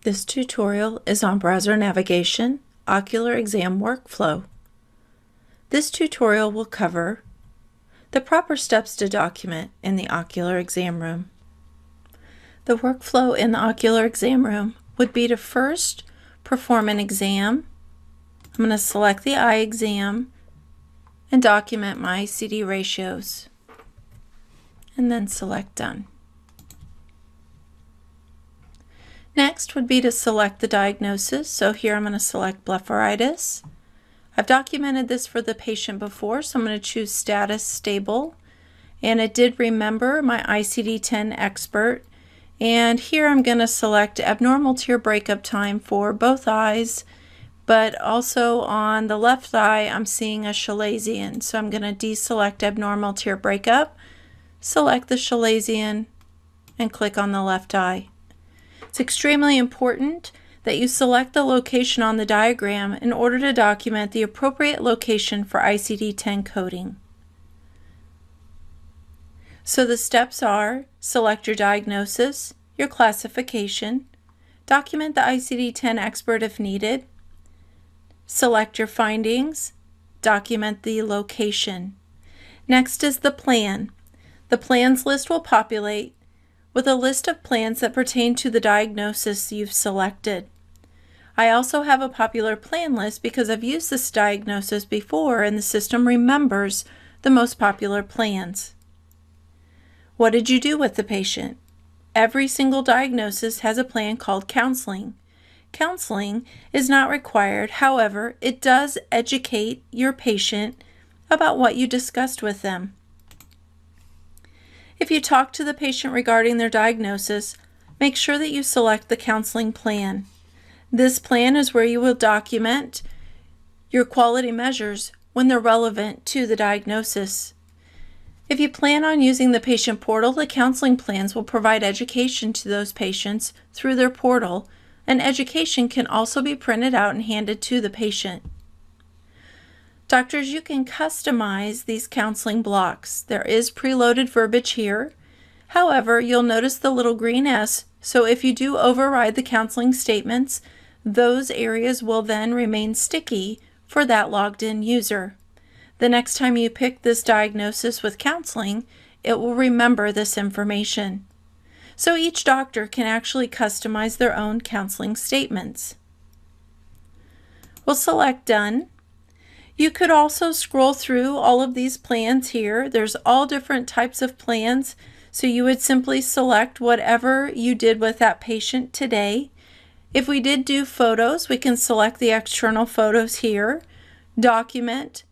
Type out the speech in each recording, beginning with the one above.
This tutorial is on browser navigation, ocular exam workflow. This tutorial will cover the proper steps to document in the ocular exam room. The workflow in the ocular exam room would be to first perform an exam. I'm going to select the eye exam and document my CD ratios, and then select Done. Next would be to select the diagnosis. So here I'm going to select blepharitis. I've documented this for the patient before, so I'm going to choose status stable. And it did remember my ICD-10 expert. And here I'm going to select abnormal tear breakup time for both eyes, but also on the left eye I'm seeing a chalazion. So I'm going to deselect abnormal tear breakup, select the chalazion, and click on the left eye. It's extremely important that you select the location on the diagram in order to document the appropriate location for ICD-10 coding. So the steps are: select your diagnosis, your classification, document the ICD-10 expert if needed, select your findings, document the location. Next is the plan. The plans list will populate with a list of plans that pertain to the diagnosis you've selected. I also have a popular plan list because I've used this diagnosis before and the system remembers the most popular plans. What did you do with the patient? Every single diagnosis has a plan called counseling. Counseling is not required, however, it does educate your patient about what you discussed with them. If you talk to the patient regarding their diagnosis, make sure that you select the counseling plan. This plan is where you will document your quality measures when they're relevant to the diagnosis. If you plan on using the patient portal, the counseling plans will provide education to those patients through their portal, and education can also be printed out and handed to the patient. Doctors, you can customize these counseling blocks. There is preloaded verbiage here. However, you'll notice the little green S, so if you do override the counseling statements, those areas will then remain sticky for that logged in user. The next time you pick this diagnosis with counseling, it will remember this information. So each doctor can actually customize their own counseling statements. We'll select Done. You could also scroll through all of these plans here. There's all different types of plans, so you would simply select whatever you did with that patient today. If we did do photos, we can select the external photos here, document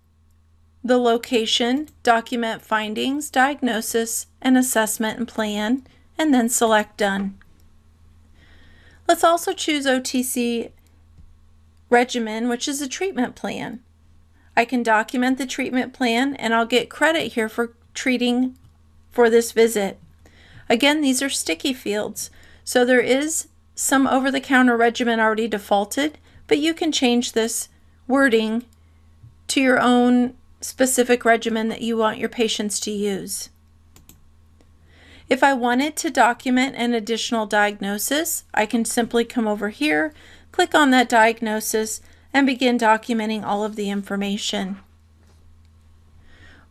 the location, document findings, diagnosis, and assessment and plan, and then select Done. Let's also choose OTC regimen, which is a treatment plan. I can document the treatment plan and I'll get credit here for treating for this visit. Again, these are sticky fields, so there is some over-the-counter regimen already defaulted, but you can change this wording to your own specific regimen that you want your patients to use. If I wanted to document an additional diagnosis, I can simply come over here, click on that diagnosis, and begin documenting all of the information.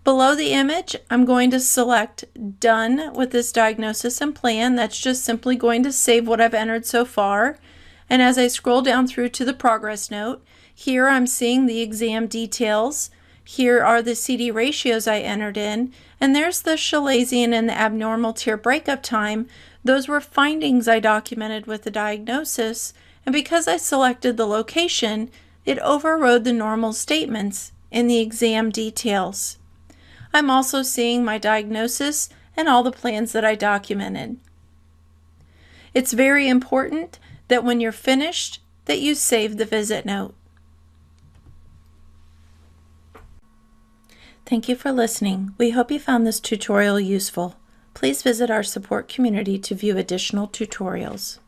Below the image, I'm going to select Done with this diagnosis and plan. That's just simply going to save what I've entered so far. And as I scroll down through to the progress note, here I'm seeing the exam details. Here are the CD ratios I entered in, and there's the chalazion and the abnormal tear breakup time. Those were findings I documented with the diagnosis, and because I selected the location, it overrode the normal statements in the exam details. I'm also seeing my diagnosis and all the plans that I documented. It's very important that when you're finished, that you save the visit note. Thank you for listening. We hope you found this tutorial useful. Please visit our support community to view additional tutorials.